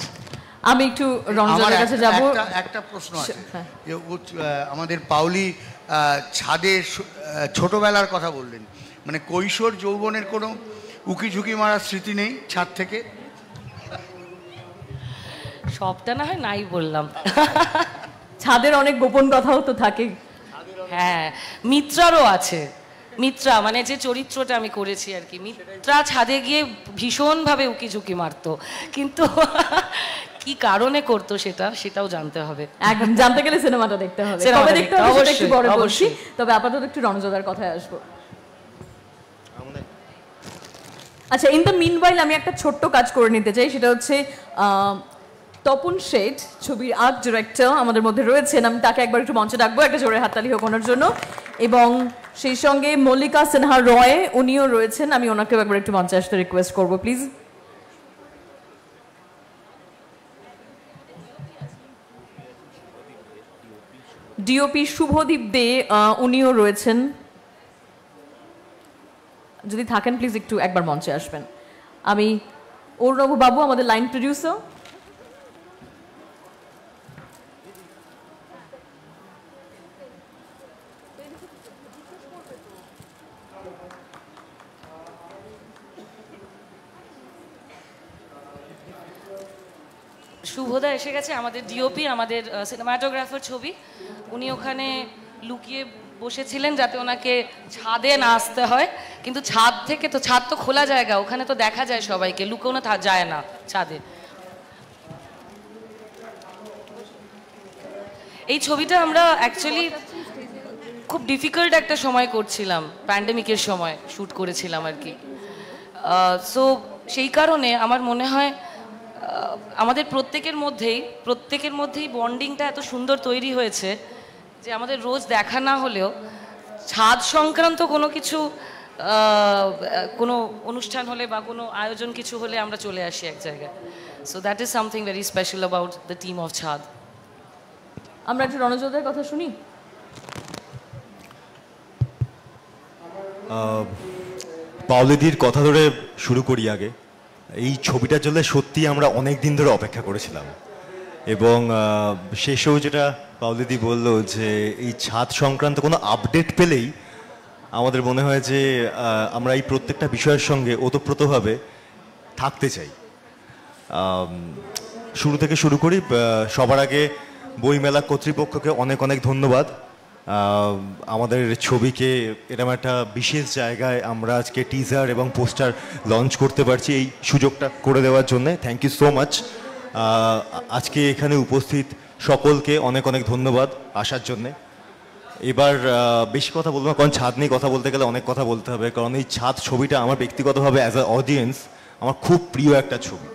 আমি একটু রঞ্জনের কাছে যাব। একটা প্রশ্ন আছে, যে আমাদের পাওলি ছাদে ছোটবেলার কথা বললেন, মানে কৈশোর যৌবনের কোনো উকি ঝুঁকি মারার স্মৃতি নেই ছাদ থেকে? সবটা না হয় নাই বললাম, ছাদের অনেক গোপন কথাও তো থাকে। হ্যাঁ, মিত্রারও আছে। মিত্রা মানে যে চরিত্রটা আমি করেছি আর কি, মিত্রা ছাদে গিয়ে ভীষণভাবে উকি ঝুঁকি মারতো, কিন্তু কি কারণে করতো সেটাও জানতে হবে। একদম জানতে গেলে সিনেমাটা দেখতে হবে, তবে দেখতে হবে, সেটা একটু পরে বলছি। তবে আপাতত একটু রণজদার কথায় আসবো। আচ্ছা, ইন দ্য মিনওয়াইল আমি একটা ছোট্ট কাজ করে নিতে চাই, সেটা হচ্ছে তপন শেঠ, ছবির আর্ট ডিরেক্টর আমাদের মধ্যে রয়েছেন, আমি তাকে একবার একটু মঞ্চে ডাকবো, একটা জোরে হাততালি হোক ওনার জন্য। এবং সেই সঙ্গে মল্লিকা সিনহা রয়, উনিও রয়েছেন, আমি ওনাকেও একবার একটু মঞ্চে আসতে রিকোয়েস্ট করবো প্লিজ। ডিওপি শুভদীপ দে, উনিও রয়েছেন, যদি থাকেন প্লিজ একটু একবার মঞ্চে আসবেন। আমি অরুণব বাবু, আমাদের লাইন প্রডিউসার। শুভদা এসে গেছে, আমাদের ডিওপি, আমাদের সিনেমাটোগ্রাফার ছবি। উনি ওখানে লুকিয়ে বসেছিলেন যাতে ওনাকে ছাদে না আসতে হয়, কিন্তু ছাদ থেকে তো, ছাদ তো খোলা জায়গা, ওখানে তো দেখা যায় সবাইকে, লুকোনো যায় না ছাদে। এই ছবিটা আমরা অ্যাকচুয়ালি খুব ডিফিকাল্ট একটা সময় করছিলাম, প্যান্ডেমিকের সময় শ্যুট করেছিলাম আর কি। সো সেই কারণে আমার মনে হয় আমাদের প্রত্যেকের মধ্যেই বন্ডিংটা এত সুন্দর তৈরি হয়েছে যে আমাদের রোজ দেখা না হলেও ছাদ সংক্রান্ত কোনো কিছু, কোনো অনুষ্ঠান হলে বা কোনো আয়োজন কিছু হলে আমরা চলে আসি এক জায়গায়। So that is something very special about the team of ছাদ। আমরা একটু রণজোদের কথা শুনি। পাওলিদির কথা ধরে শুরু করি আগে। এই ছবিটার জন্য সত্যি আমরা অনেক দিন ধরে অপেক্ষা করেছিলাম, এবং শেষেও যেটা পাওলিদি বলল যে এই ছাদ সংক্রান্ত কোনো আপডেট পেলেই আমাদের মনে হয় যে আমরা এই প্রত্যেকটা বিষয়ের সঙ্গে ওতপ্রোতভাবে থাকতে চাই। শুরু থেকে শুরু করি, সবার আগে বইমেলা কর্তৃপক্ষকে অনেক অনেক ধন্যবাদ। আমাদের ছবিকে এরকম একটা বিশেষ জায়গায় আমরা আজকে টিজার এবং পোস্টার লঞ্চ করতে পারছি, এই সুযোগটা করে দেওয়ার জন্য থ্যাংক ইউ সো মাচ। আজকে এখানে উপস্থিত সকলকে অনেক অনেক ধন্যবাদ আসার জন্যে। এবার বেশি কথা বলবো না, কারণ ছাদ নিয়ে কথা বলতে গেলে অনেক কথা বলতে হবে, কারণ এই ছাদ ছবিটা আমার ব্যক্তিগতভাবে অ্যাজ আ অডিয়েন্স আমার খুব প্রিয় একটা ছবি।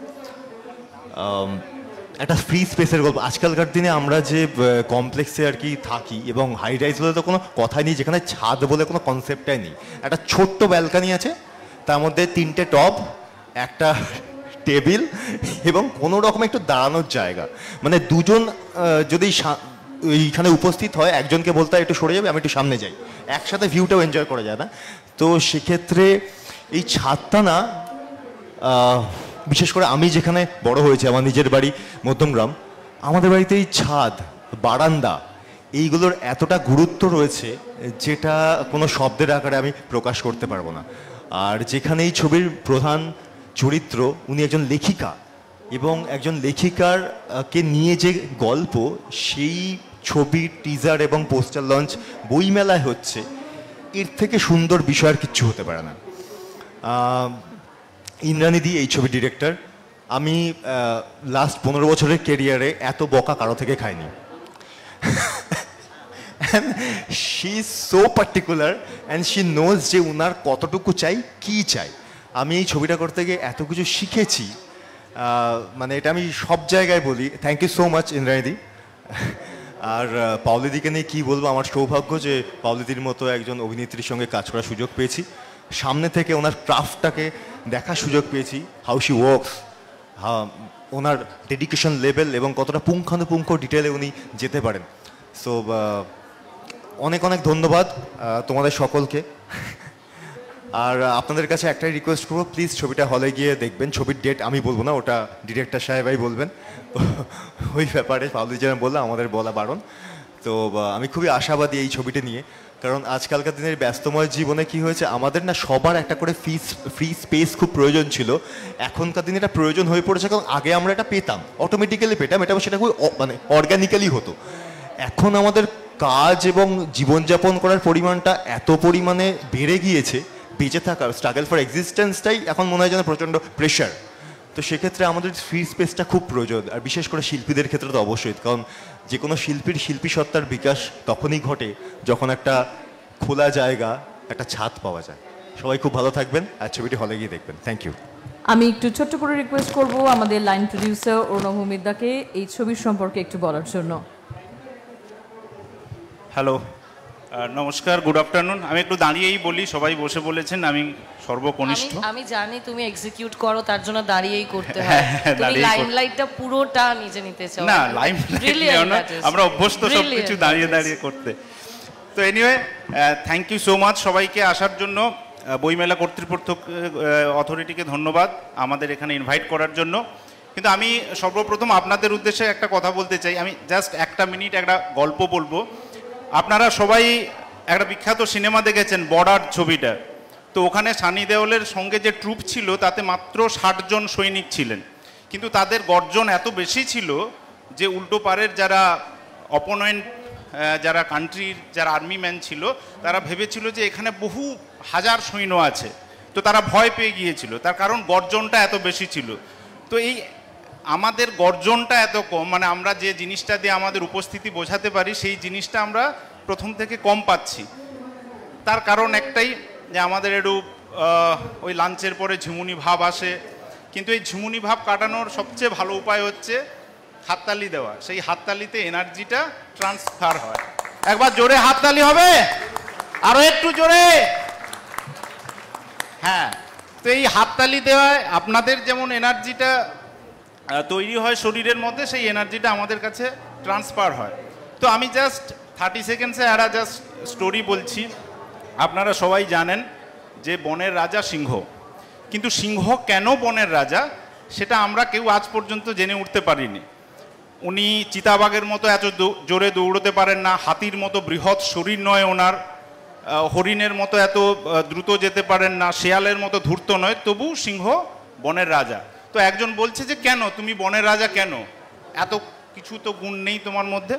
একটা ফ্রি স্পেসের গল্প। আজকালকার দিনে আমরা যে কমপ্লেক্সে আর কি থাকি, এবং হাই রাইজ বলে তো কোনো কথাই নেই, যেখানে ছাদ বলে কোনো কনসেপ্টটাই নেই। একটা ছোট্ট ব্যালকানি আছে, তার মধ্যে 3টে টব, একটা টেবিল এবং কোনো রকম একটু দাঁড়ানোর জায়গা। মানে দুজন যদি এইখানে উপস্থিত হয়, একজনকে বলতে হয় একটু সরে যাবে, আমি একটু সামনে যাই, একসাথে ভিউটাও এনজয় করা যায় না। তো সেক্ষেত্রে এই ছাদটা না, বিশেষ করে আমি যেখানে বড় হয়েছি, আমার নিজের বাড়ি মধ্যমগ্রাম, আমাদের বাড়িতে এই ছাদ, বারান্দা, এইগুলোর এতটা গুরুত্ব রয়েছে যেটা কোনো শব্দের আকারে আমি প্রকাশ করতে পারবো না। আর যেখানে এই ছবির প্রধান চরিত্র, উনি একজন লেখিকা, এবং একজন লেখিকার কে নিয়ে যে গল্প, সেই ছবির টিজার এবং পোস্টার লঞ্চ বইমেলায় হচ্ছে, এর থেকে সুন্দর বিষয় আর কিচ্ছু হতে পারে না। ইন্দ্রানিধি এই ছবির ডিরেক্টর। আমি লাস্ট 15 বছরের কেরিয়ারে এত বকা কারো থেকে খাইনি। She is so particular and she knows যে উনার কতটুকু চাই, কি চাই। আমি এই ছবিটা করতে গিয়ে এত কিছু শিখেছি, মানে এটা আমি সব জায়গায় বলি। থ্যাংক ইউ সো মাচ ইন্দ্রানিধি। আর পাওলিদিকে নিয়ে কী বলবো, আমার সৌভাগ্য যে পাওলিদির মতো একজন অভিনেত্রীর সঙ্গে কাজ করার সুযোগ পেয়েছি, সামনে থেকে ওনার ক্রাফটটাকে দেখার সুযোগ পেয়েছি, how she works, owner dedication level এবং কতটা পুঙ্খানুপুঙ্খ ডিটেলে উনি যেতে পারেন। সো অনেক অনেক ধন্যবাদ তোমাদের সকলকে। আর আপনাদের কাছে একটাই রিকোয়েস্ট করবো, প্লিজ ছবিটা হলে গিয়ে দেখবেন। ছবির ডেট আমি বলবো না, ওটা ডিরেক্টর সাহেবাই বলবেন। ওই ব্যাপারে পাবলিক যেন বললে আমাদের বলা বারণ। তো আমি খুবই আশাবাদী এই ছবিটা নিয়ে, কারণ আজকালকার দিনের ব্যস্তময় জীবনে কি হয়েছে, আমাদের না সবার একটা করে ফ্রি স্পেস খুব প্রয়োজন ছিল। এখনকার দিনে এটা প্রয়োজন হয়ে পড়েছে, কারণ আগে আমরা এটা পেতাম, অটোমেটিক্যালি পেতাম, এটা সেটা খুব মানে অর্গ্যানিক্যালি হতো। এখন আমাদের কাজ এবং জীবনযাপন করার পরিমাণটা এত পরিমাণে বেড়ে গিয়েছে, বেঁচে থাকার স্ট্রাগল ফর এক্সিস্টেন্সটাই এখন মনে হয় যেন প্রচণ্ড প্রেশার। তো সেক্ষেত্রে আমাদের ফ্রি স্পেসটা খুব প্রয়োজন, আর বিশেষ করে শিল্পীদের ক্ষেত্রে তো অবশ্যই, কারণ যে কোনো শিল্পীর শিল্পী সত্তার বিকাশ তখনই ঘটে যখন একটা খোলা জায়গা, একটা ছাদ পাওয়া যায়। সবাই খুব ভালো থাকবেন আর ছবিটি হলে গিয়ে দেখবেন। Thank you. আমি একটু ছোট্ট করে রিকোয়েস্ট করব আমাদের লাইন প্রডিউসার অর্ণব ভূমিদাকে এই ছবির সম্পর্কে একটু বলার জন্য। হ্যালো, নমস্কার, গুড আফটারনুন। আমি একটু দাঁড়িয়েই বলি, সবাই বসে বলেছেন, আমি সর্বকনিষ্ঠ। আমি জানি তুমি এক্সিকিউট করো, তার জন্য দাঁড়িয়েই করতে হয়। হ্যাঁ, তুমি দাঁড়িয়েই লাইমলাইটটা পুরোটা নিজে নিতে চাও। না, লাইমলাইট আমরা অভ্যস্ত সবকিছু দাঁড়িয়ে দাঁড়িয়ে করতে। তো anyway, thank you so much সবাইকে আসার জন্য। বইমেলা কর্তৃপক্ষ অথরিটিকে ধন্যবাদ আমাদের এখানে ইনভাইট করার জন্য। কিন্তু আমি সর্বপ্রথম আপনাদের উদ্দেশ্যে একটা কথা বলতে চাই। আমি জাস্ট একটা মিনিট একটা গল্প বলবো। আপনারা সবাই একটা বিখ্যাত সিনেমা দেখেছেন বর্ডার ছবিটা, তো ওখানে সানি দেওলের সঙ্গে যে ট্রুপ ছিল তাতে মাত্র 60 জন সৈনিক ছিলেন, কিন্তু তাদের গর্জন এত বেশি ছিল যে উল্টো পারের যারা অপোনেন্ট, যারা কান্ট্রির যারা আর্মি ম্যান ছিল, তারা ভেবেছিল যে এখানে বহু হাজার সৈন্য আছে, তো তারা ভয় পেয়ে গিয়েছিল, তার কারণ গর্জনটা এত বেশি ছিল। তো এই আমাদের গর্জনটা এত কম, মানে আমরা যে জিনিসটা দিয়ে আমাদের উপস্থিতি বোঝাতে পারি সেই জিনিসটা আমরা প্রথম থেকে কম পাচ্ছি। তার কারণ একটাই, যে আমাদের একটু ওই লাঞ্চের পরে ঝিমুনি ভাব আসে, কিন্তু এই ঝিমুনি ভাব কাটানোর সবচেয়ে ভালো উপায় হচ্ছে হাততালি দেওয়া। সেই হাততালিতে এনার্জিটা ট্রান্সফার হয়। একবার জোরে হাততালি হবে, আরো একটু জোরে। হ্যাঁ, তো এই হাততালি দেওয়ায় আপনাদের যেমন এনার্জিটা তৈরি হয় শরীরের মধ্যে, সেই এনার্জিটা আমাদের কাছে ট্রান্সফার হয়। তো আমি জাস্ট 30 সেকেন্ডসে একটা জাস্ট স্টোরি বলছি। আপনারা সবাই জানেন যে বনের রাজা সিংহ, কিন্তু সিংহ কেন বনের রাজা সেটা আমরা কেউ আজ পর্যন্ত জেনে উঠতে পারিনি। উনি চিতাবাঘের মতো এত জোরে দৌড়তে পারেন না, হাতির মতো বৃহৎ শরীর নয় ওনার, হরিণের মতো এত দ্রুত যেতে পারেন না, শেয়ালের মতো ধূর্ত নয়, তবু সিংহ বনের রাজা। তো একজন বলছে যে কেন তুমি বনের রাজা, কেন এত কিছু তো গুণ নেই তোমার মধ্যে?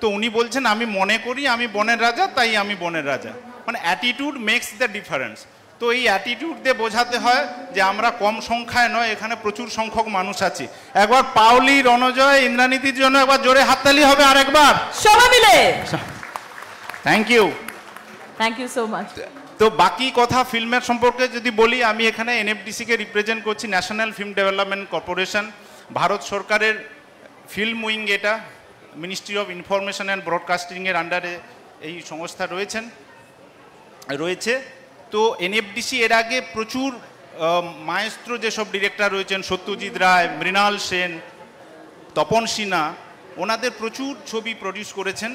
তো উনি বলছেন আমি মনে করি আমি বনের রাজা, তাই আমি বনের রাজা। মানে অ্যাটিটিউড মেক্স দ্য ডিফারেন্স। তো এই অ্যাটিটিউড দিয়ে বোঝাতে হয় যে আমরা কম সংখ্যায় নয়, এখানে প্রচুর সংখ্যক মানুষ আছে। একবার পাওলি, রণজয়, ইন্দ্রানীতির জন্য একবার জোরে হাততালি হবে, আরেকবার সবাই মিলে। Thank you, thank you so much. তো বাকি কথা ফিল্মের সম্পর্কে যদি বলি, আমি এখানে এনএফডিসিকে রিপ্রেজেন্ট করছি, national film development corporation, Bharat সরকারের ফিল্ম উইং, এটা মিনিস্ট্রি অফ ইনফরমেশন অ্যান্ড ব্রডকাস্টিংয়ের আন্ডারে এই সংস্থা রয়েছে। তো এনএফডিসি এর আগে প্রচুর মায়েস্ত্র যেসব ডিরেক্টর রয়েছেন, সত্যজিৎ রায়, মৃণাল সেন, তপন সিনহা, ওনাদের প্রচুর ছবি প্রডিউস করেছেন।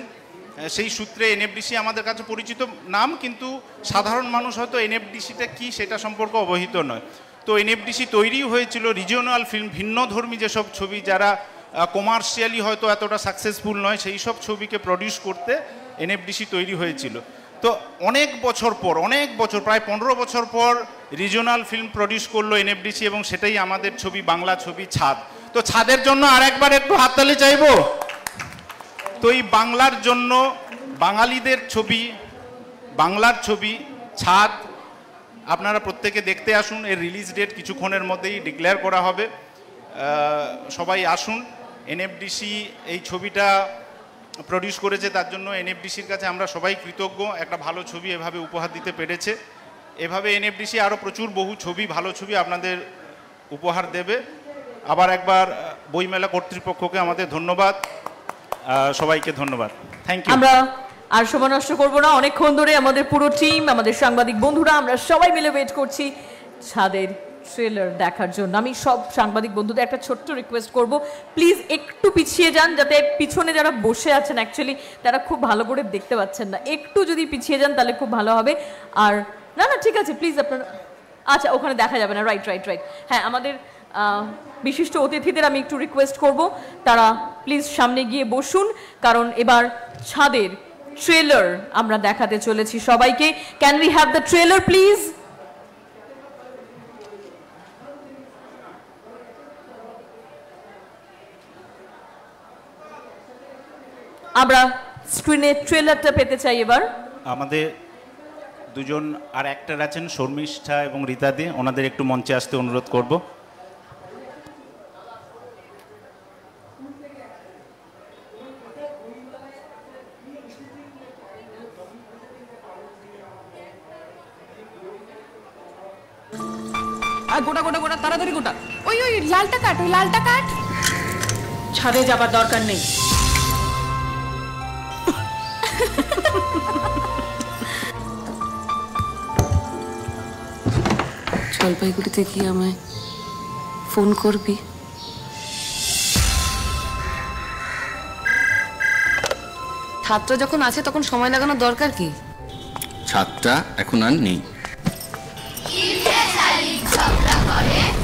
সেই সূত্রে এনএফডিসি আমাদের কাছে পরিচিত নাম, কিন্তু সাধারণ মানুষ হয়তো এনএফডিসিটা কী সেটা সম্পর্কে অবহিত নয়। তো এনএফডিসি তৈরি হয়েছিল রিজিওনাল ফিল্ম, ভিন্নধর্মী যেসব ছবি যারা কমার্শিয়ালি হয়তো এতটা সাকসেসফুল নয়, সেই সব ছবিকে প্রডিউস করতে এনএফডিসি তৈরি হয়েছিল। তো অনেক বছর পর, প্রায় 15 বছর পর রিজিওনাল ফিল্ম প্রডিউস করলো এনএফডিসি, এবং সেটাই আমাদের ছবি, বাংলা ছবি ছাদ। তো ছাদের জন্য আরেকবার একটু হাততালি চাইবো। তো এই বাংলার জন্য, বাঙালিদের ছবি, বাংলার ছবি ছাদ, আপনারা প্রত্যেকে দেখতে আসুন। এর রিলিজ ডেট কিছুক্ষণের মধ্যেই ডিক্লেয়ার করা হবে, সবাই আসুন। এনএফডিসি এই ছবিটা প্রডিউস করেছে, তার জন্য এনএফডিসির কাছে আমরা সবাই কৃতজ্ঞ। একটা ভালো ছবি এভাবে উপহার দিতে পেরেছে। এভাবে এনএফডিসি আরও প্রচুর বহু ছবি, ভালো ছবি আপনাদের উপহার দেবে। আবার একবার বইমেলা কর্তৃপক্ষকে আমাদের ধন্যবাদ, সবাইকে ধন্যবাদ। Thank you. আমরা আর সময় নষ্ট করবো না, অনেকক্ষণ ধরে আমাদের পুরো টিম, আমাদের সাংবাদিক বন্ধুরা, আমরা সবাই মিলে ওয়েট করছি ছাদের ট্রেলার দেখার জন্য। আমি সব সাংবাদিক বন্ধুদের একটা ছোট্ট রিকোয়েস্ট করব, প্লিজ একটু পিছিয়ে যান, যাতে পিছনে যারা বসে আছেন অ্যাকচুয়ালি তারা খুব ভালো করে দেখতে পাচ্ছেন না। একটু যদি পিছিয়ে যান তাহলে খুব ভালো হবে। আর না না ঠিক আছে, প্লিজ আপনারা, আচ্ছা ওখানে দেখা যাবে না, রাইট। হ্যাঁ, আমাদের বিশিষ্ট অতিথিদের আমি একটু রিকোয়েস্ট করব, তারা প্লিজ সামনে গিয়ে বসুন, কারণ এবার ছাদের ট্রেলার আমরা দেখাতে চলেছি সবাইকে। Can we have the trailer please? আমরা স্ক্রিনে ট্রেলারটা পেতে চাই এবার। আমাদের দুজন আর অ্যাক্টর আছেন, শর্মিষ্ঠা এবং রীতাদি, ওনাদের একটু মঞ্চে আসতে অনুরোধ করব। লালটা কাট, ওই লালটা কাট। ছাদে যাবার দরকার নেই। জলপাইগুড়িতে গিয়ে আমায় ফোন করবি? ছাত্র যখন আছে তখন সময় লাগানোর দরকার কি? ছাদটা এখন আর নেই।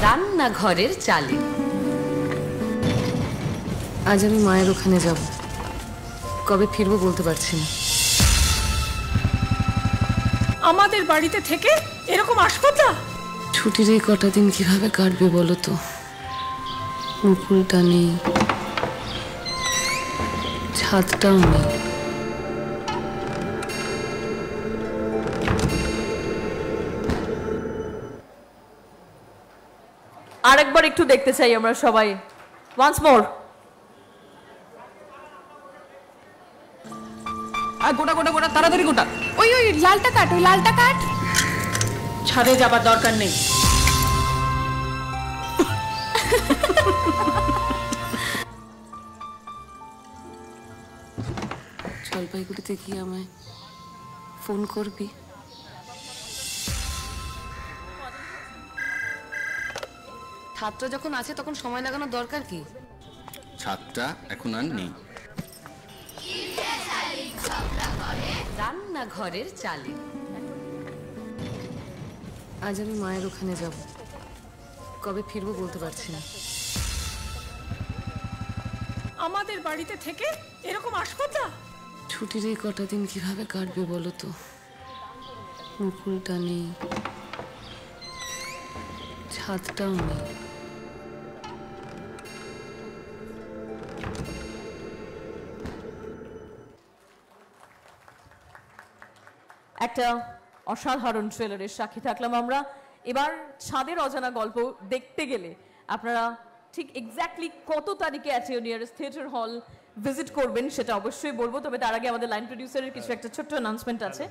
রান্নাঘরের চালে। আজ আমি মায়ের ওখানে যাব, কবে ফিরবো বলতে পারছি না। আমাদের বাড়িতে থেকে এরকম আসপতা? ছুটির এই কটা দিন কিভাবে কাটবে বলো তো? মুকুলটা নেই, ছাদটাও নেই। আরেকবার একটু দেখতে চাই আমরা সবাই, ওয়ান্স মোর। আর গোটা গোটা গোটা, তাড়াতাড়ি গোটা। ওই লালটা কাট, ওই লালটা কাট। ছাদে যাবার দরকার নেই। জলপাইগুড়িতে গিয়ে আমায় ফোন করবি? ছাত্র যখন আছে তখন সময় লাগানোর দরকার কি? ছাদটা এখন আর নেই। রান্নাঘরের চালে। আজ আমি মায়ের ওখানে যাব, কবে ফিরবো বলতে পারছি না। আমাদের বাড়িতে থেকে এরকম আসপতা? ছুটির এই কটা দিন কিভাবে কাটবে বলো তো? মুকুলটা নেই, ছাদটাও নেই। একটা অসাধারণ ট্রেলারের সাক্ষী থাকলাম আমরা। এবার ছাদের অজানা গল্প দেখতে গেলে আপনারা ঠিক এক্স্যাক্টলি কত তারিখে নিয়ারেস্ট থিয়েটার হল ভিজিট করবেন সেটা অবশ্যই বলবো, তবে তার আগে আমাদের লাইন প্রডিউসারের কিছু একটা ছোট্ট অ্যানাউন্সমেন্ট আছে।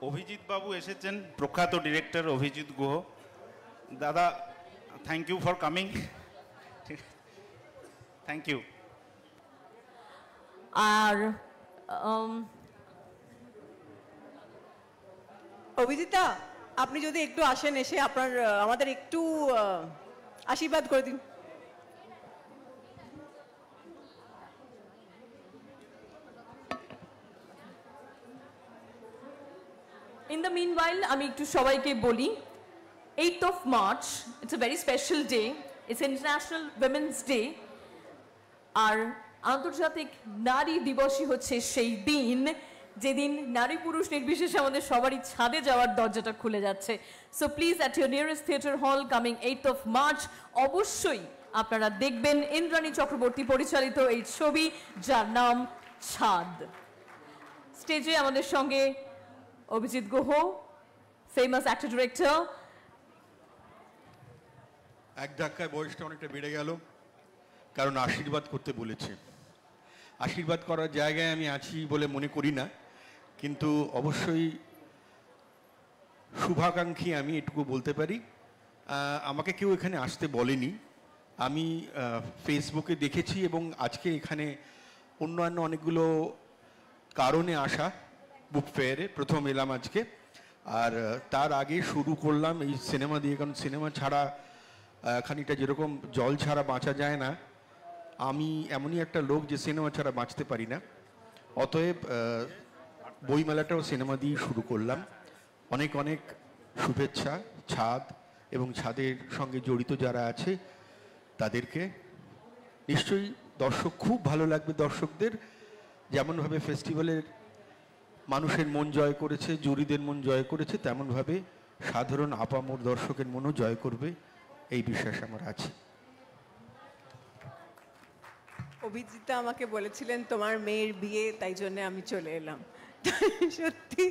অভিজিৎ বাবু এসেছেন, প্রখ্যাত ডিরেক্টর অভিজিৎ গুহ। দাদা, thank you for coming. Thank you. আর অভিজিতা, আপনি যদি একটু আসেন, এসে আপনার আমাদের একটু আশীর্বাদ করে দিন। ইন দ্য মিনওয়াইল আমি একটু সবাইকে বলি, 8th of March, it's a very special day. It's International Women's Day. আর আন্তর্জাতিক নারী দিবসই হচ্ছে সেই দিন যেদিন নারী পুরুষ নির্বিশেষে আমাদের সবারই ছাদে যাওয়ার দরজাটা খুলে যাচ্ছে। So please at your nearest theatre হল কামিং 8th of March অবশ্যই আপনারা দেখবেন ইন্দ্রাণী চক্রবর্তী পরিচালিত এই ছবি যার নাম ছাদ। স্টেজে আমাদের সঙ্গে Abhijit Guha, famous actor director. এক ধাক্কায় বয়সটা অনেকটা বেড়ে গেল, কারণ আশীর্বাদ করতে বলেছে। আশীর্বাদ করার জায়গায় আমি আছি বলে মনে করি না, কিন্তু অবশ্যই শুভাকাঙ্ক্ষী আমি এটুকু বলতে পারি। আমাকে কেউ এখানে আসতে বলেনি, আমি ফেসবুকে দেখেছি এবং আজকে এখানে অন্যান্য অনেকগুলো কারণে আসা বুক ফেয়ারে প্রথম এলাম আজকে। আর তার আগে শুরু করলাম এই সিনেমা দিয়ে, কারণ সিনেমা ছাড়া খানিকটা যেরকম জল ছাড়া বাঁচা যায় না, আমি এমনই একটা লোক যে সিনেমা ছাড়া বাঁচতে পারি না। অতএব বইমেলাটাও সিনেমা দিয়ে শুরু করলাম। অনেক অনেক শুভেচ্ছা ছাদ এবং ছাদের সঙ্গে জড়িত যারা আছে তাদেরকে। নিশ্চয়ই দর্শক খুব ভালো লাগবে, দর্শকদের যেমনভাবে ফেস্টিভ্যালের মানুষের মন জয় করেছে, জুরিদের মন জয় করেছে, তেমনভাবে সাধারণ আপামর দর্শকের মনও জয় করবে, এই বিশ্বাস আমার আছে। অভিজিৎ আমাকে বলেছিলেন তোমার মেয়ের বিয়ে, তাই জন্য আমি চলে এলাম। সত্যি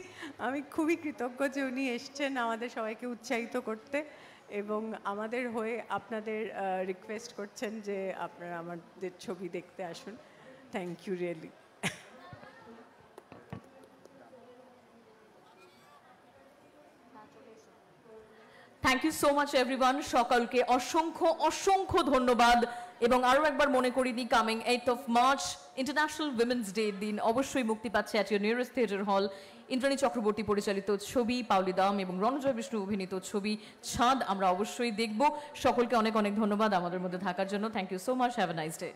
আমি খুবই কৃতজ্ঞ যে উনি এসছেন আমাদের সবাইকে উৎসাহিত করতে এবং আমাদের হয়ে আপনাদের রিকোয়েস্ট করছেন যে আপনারা আমাদের ছবি দেখতে আসুন। Thank you really. Thank thank you so much everyone, সকলকে অসংখ্য অসংখ্য ধন্যবাদ। এবং আরও একবার মনে করি দিই, coming 8th of March international women's day দিন অবশ্যই মুক্তি পাচ্ছে অ্যাট ইউর নিয়ারেস্ট থিয়েটার হল ইন্দ্রাণী চক্রবর্তী পরিচালিত ছবি, পাওলি দাম এবং রণজয় বিষ্ণু অভিনীত ছবি ছাদ আমরা অবশ্যই দেখব। সকলকে অনেক অনেক ধন্যবাদ আমাদের মধ্যে থাকার জন্য। Thank you so much, have a nice day.